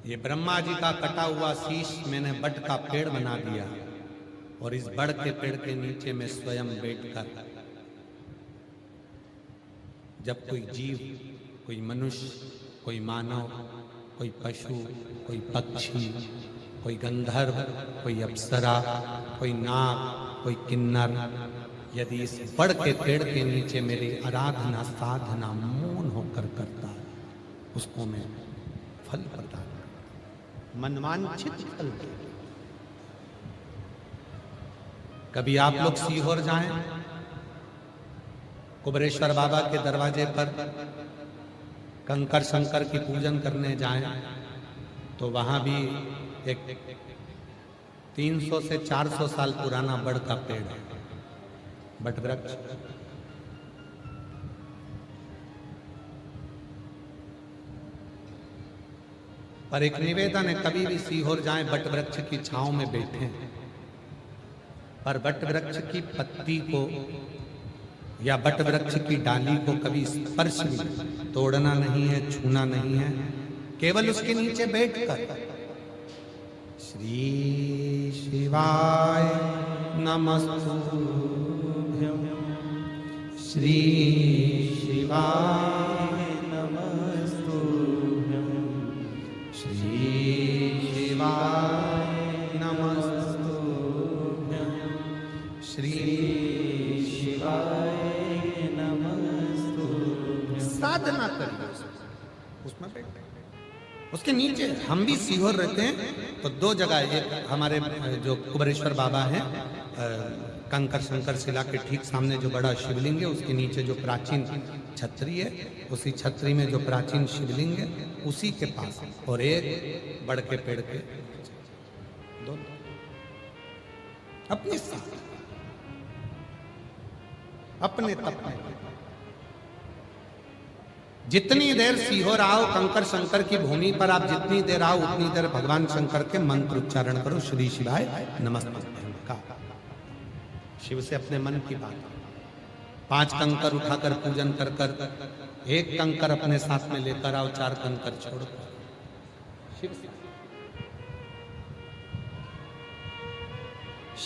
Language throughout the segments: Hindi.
ये ब्रह्मा जी का कटा हुआ शीश मैंने बट का पेड़ बना दिया और इस बड़ के पेड़ के नीचे में स्वयं बैठकर जब कोई जीव, कोई मनुष्य, कोई मानव, कोई पशु, कोई पक्षी, कोई गंधर्व, कोई अप्सरा, कोई नाग, कोई किन्नर यदि इस बड़ के पेड़ के नीचे मेरी आराधना साधना मौन होकर करता है, उसको मैं फल प्रदान करता, मनवांछित फल। कभी आप लोग सीहोर जाएं, कुबरेश्वर बाबा के दरवाजे पर कंकर शंकर की पूजन करने जाएं, तो वहां भी एक 300 से 400 साल पुराना बड़ का पेड़ है, बट वृक्ष। पर एक निवेदन है, कभी भी सीहोर जाएं, बट वृक्ष की छांव में बैठें, पर बट वृक्ष की पत्ती को या बट वृक्ष की डाली को कभी स्पर्श भी तोड़ना नहीं है, छूना नहीं है, केवल उसके नीचे बैठकर श्री शिवाय नमस्तुभ्यं, श्री शिवाय नमस्तुभ्यं, श्री शिवाय नमस्तुभ्यं, श्री शिवाय नमस्तुभ्यं। साधना करिए उसमें बैठे, उसके नीचे। हम भी सीहोर रहते हैं तो दो जगह, एक हमारे जो कुबरेश्वर बाबा हैं कंकर शंकर शिला के ठीक सामने जो बड़ा शिवलिंग है, उसके नीचे जो प्राचीन छतरी है, उसी छतरी में जो प्राचीन शिवलिंग है उसी के पास, और एक बड़ के पेड़ के दो अपने साथ अपने तप में। जितनी देर सीहोर आओ, कंकर शंकर की भूमि पर आप जितनी देर आओ, उतनी देर भगवान शंकर के मंत्र उच्चारण करो, श्री शिवाय नमस्तुभ्यं का। शिव से अपने मन की बात, 5 कंकर उठाकर पूजन कर कर, एक कंकर अपने साथ में लेकर आओ, 4 कंकर छोड़ो, शिव से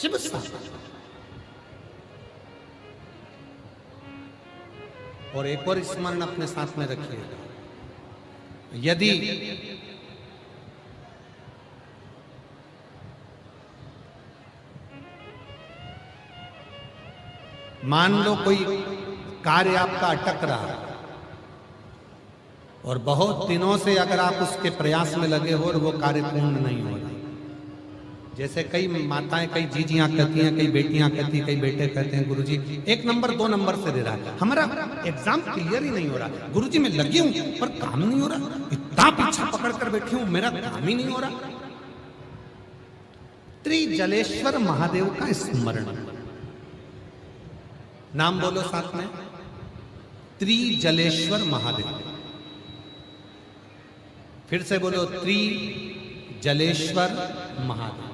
शिव साथ। और एक और स्मरण अपने साथ में रखिएगा, यदि मान लो कोई कार्य आपका अटक रहा है और बहुत दिनों से अगर आप उसके प्रयास में लगे हो और वो कार्य पूर्ण नहीं हो रहा, जैसे कई माताएं, कई जीजियां कहती हैं, कई बेटियां कहती हैं, कई बेटे कहते हैं, गुरुजी 1 नंबर 2 नंबर से दे रहा है, हमारा एग्जाम क्लियर ही नहीं हो रहा, गुरुजी मैं लगी हूं पर काम नहीं हो रहा, इतना पीछा पकड़ कर बैठी हूं, मेरा काम ही नहीं हो रहा। त्रिजलेश्वर महादेव का स्मरण, नाम बोलो साथ में, त्रिजलेश्वर महादेव। फिर से बोलो, त्रिजलेश्वर महादेव।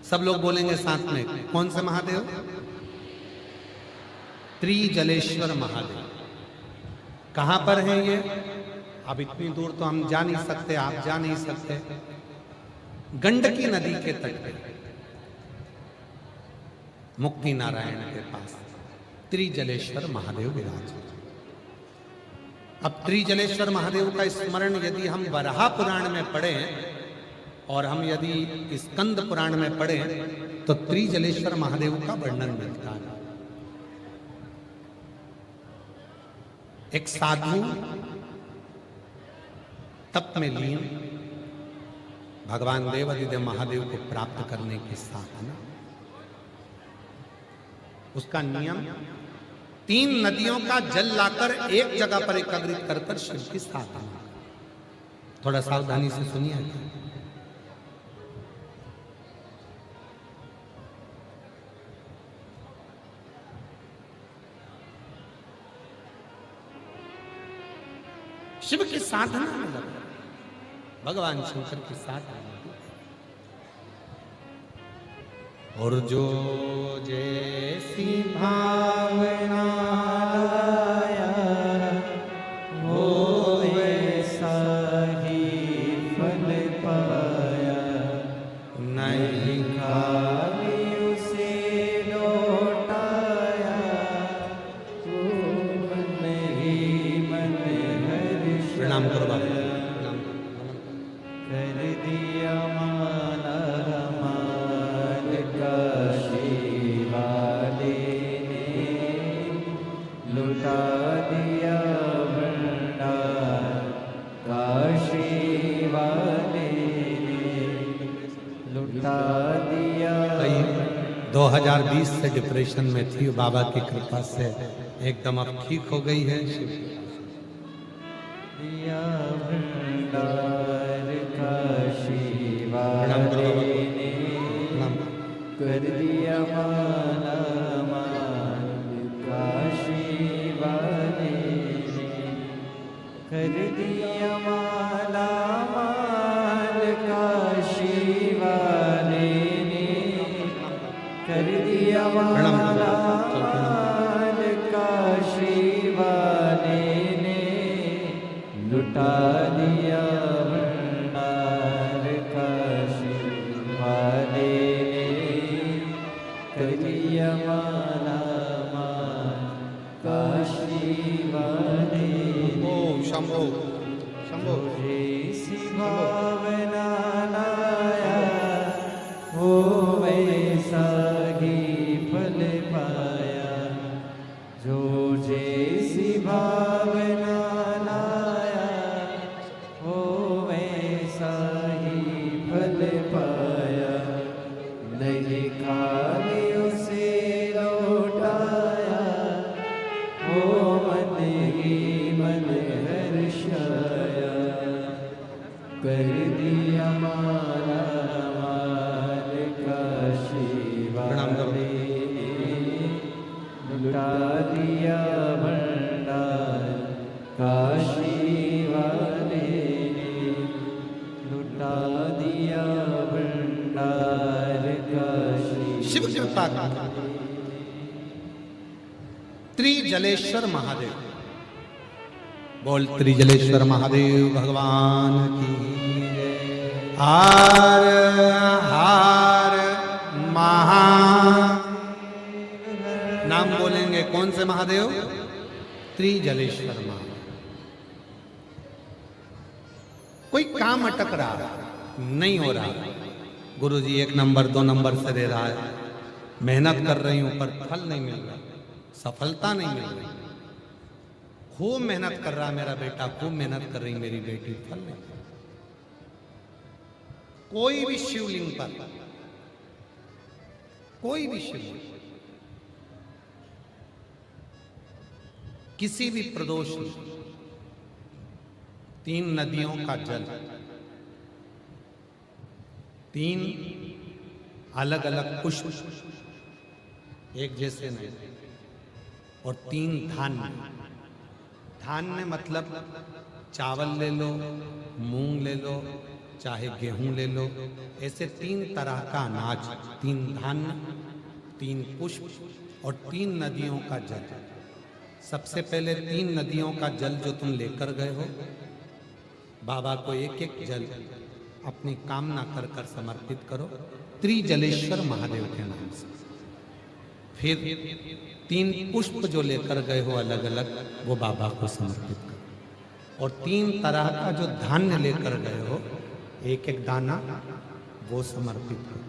सब लोग बोलेंगे साथ में, कौन से महादेव? त्रिजलेश्वर महादेव। कहां पर है ये? अब इतनी दूर तो हम जा नहीं सकते, आप जा नहीं सकते। गंडकी नदी के तट पे, मुक्ति नारायण के पास त्रिजलेश्वर महादेव विराज। अब त्रिजलेश्वर महादेव का स्मरण यदि हम वराह पुराण में पढ़ें और हम यदि स्कंद पुराण में पढ़ें तो त्रिजलेश्वर महादेव का वर्णन मिलता है। एक साधु तप में लीन भगवान देवादिदेव महादेव को प्राप्त करने की साधना, उसका नियम 3 नदियों का जल लाकर एक जगह पर एकत्रित कर शिव की स्थापना। थोड़ा सावधानी से सुनिए। शिव की साधना में लगा, भगवान शंकर की साधना में, और जो जैसी भावना लाया वो वैसा ही फल दिया माला माल काशी वाले ने, लुटा दिया भंडार काशी वाले ने, लुटा दिया। 2020 से डिप्रेशन में थी, बाबा की कृपा से एकदम अब ठीक हो गई है। दिया भंडार काशी वाले ने, कर दिया माला माल काशी वाले ने, कर दिया माला माल काशी वाले ने, कर दिया माला माल काशी वाले ने, लुटा दिया भंडार काशी वाले ने, कर दिया माला माल काशी वाले ने। ओम शंभो शंभो। जैसी भावना लाया वो वैसा ही फल पाया, जो जैसी भावना लाया वो वैसा ही फल पाया, नहीं खाली उसे लौटाया वो मन ही मन हर्षाया, कर दिया माला माल काशी वाले ने, लुटा दिया भंडार काशी वाले ने, लुटा दिया भंडार काशी। शिव कृपा का त्रिजलेश्वर महादेव, बोल त्रिजलेश्वर महादेव भगवान की। हार हार महा, नाम बोलेंगे कौन से महादेव? त्रिजलेश्वर महादेव। कोई काम अटक रहा नहीं हो रहा, गुरुजी 1 नंबर 2 नंबर से दे रहा है, मेहनत कर रही हूं पर फल नहीं मिल रहा, सफलता नहीं मिल रही। खूब मेहनत कर रहा मेरा बेटा, खूब मेहनत कर रही मेरी बेटी, फल नहीं। कोई भी शिवलिंग पर, कोई भी शिवलिंग, किसी भी प्रदोष में 3 नदियों का जल, 3 अलग अलग पुष्प एक जैसे नहीं, और 3 धान्य। धान्य मतलब चावल ले लो, मूंग ले लो, चाहे गेहूं ले लो, ऐसे 3 तरह का अनाज, 3 धान्य, 3 पुष्प और 3 नदियों का जल। सबसे पहले 3 नदियों का जल जो तुम लेकर गए हो, बाबा को एक एक जल अपनी कामना कर कर समर्पित करो त्रिजलेश्वर महादेव के नाम से। फिर 3 पुष्प जो लेकर गए हो अलग अलग, वो बाबा को समर्पित करो, और 3 तरह का जो धान्य लेकर गए हो एक एक दाना वो समर्पित करो।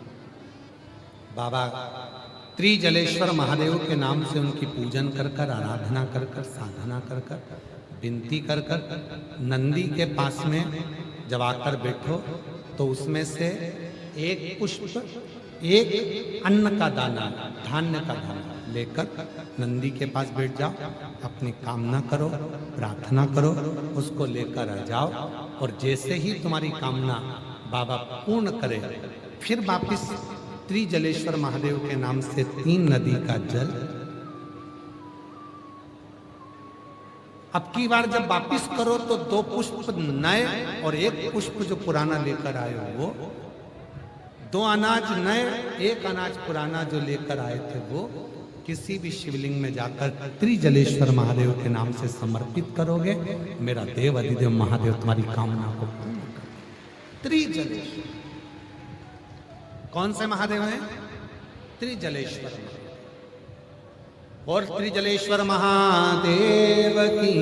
बाबा त्रिजलेश्वर महादेव के नाम से उनकी पूजन कर कर, आराधना कर कर, साधना कर कर, विनती कर कर, नंदी के पास में जब आकर बैठो तो उसमें से एक पुष्प, एक अन्न का दाना, धान्य का दाना लेकर नंदी के पास बैठ जाओ, अपनी कामना करो, प्रार्थना करो, उसको लेकर आ जाओ, और जैसे ही तुम्हारी कामना बाबा पूर्ण करे, फिर वापिस त्रिजलेश्वर महादेव के नाम से 3 नदी का जल। अब की बार जब वापिस करो तो 2 पुष्प नए और 1 पुष्प जो पुराना लेकर आए हो वो, 2 अनाज नए, 1 अनाज पुराना जो लेकर आए थे वो किसी भी शिवलिंग में जाकर त्रिजलेश्वर महादेव के नाम से समर्पित करोगे, मेरा देव अधिदेव महादेव तुम्हारी कामना को पूर्ण कर। त्रिजलेश्वर कौन से महादेव हैं? त्रिजलेश्वर महादेव। और त्रिजलेश्वर महादेव की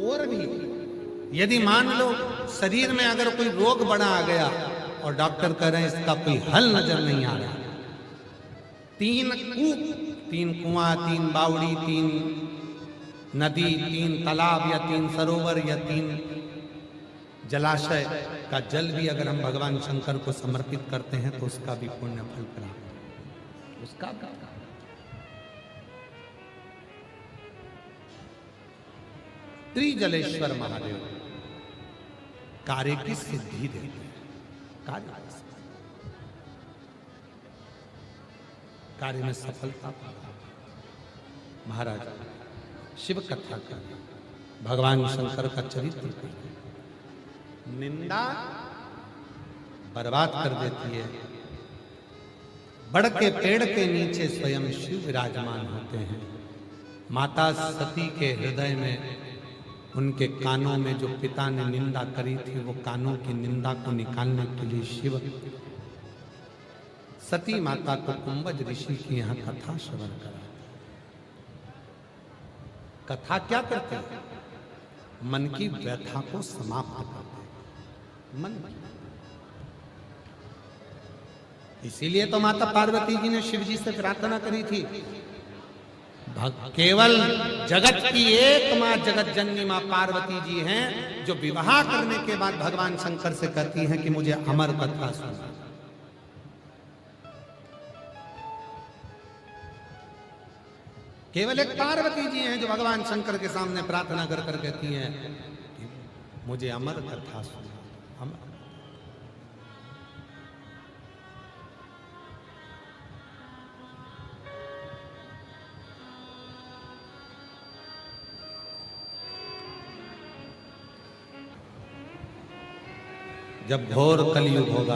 और भी यदि मान लो शरीर में अगर कोई रोग बड़ा आ गया और डॉक्टर कह रहे हैं इसका कोई हल नजर नहीं आ रहा, तीन कुआं, 3 बावड़ी, 3 नदी, 3 तालाब या 3 सरोवर या 3 जलाशय का जल भी अगर हम भगवान शंकर को समर्पित करते हैं तो उसका भी पुण्य फल प्राप्त, उसका भी। त्रिजलेश्वर महादेव कार्य की सिद्धि देते हैं, कार्य में सफलता। महाराज शिव कथा का भगवान शंकर का चरित्र निंदा बर्बाद कर देती है। बड़ के पेड़ के नीचे स्वयं शिव विराजमान होते हैं। माता सती के हृदय में, उनके कानों में जो पिता ने निंदा करी थी, वो कानों की निंदा को निकालने के लिए शिव सती माता को कुंभज ऋषि की यहाँ कथा श्रवण करा। कथा क्या करते हैं? मन की व्यथा को समाप्त करते हैं, मन। इसीलिए तो माता पार्वती जी ने शिव जी से प्रार्थना करी थी, केवल जगत की एक मां जगत जननी मां पार्वती जी हैं जो विवाह करने के बाद भगवान शंकर से कहती हैं कि मुझे अमर कथा सुना। केवल एक पार्वती जी हैं जो भगवान शंकर के सामने प्रार्थना कर कर कहती हैं कि मुझे अमर कथा सुना, अमर। जब घोर कलयुग होगा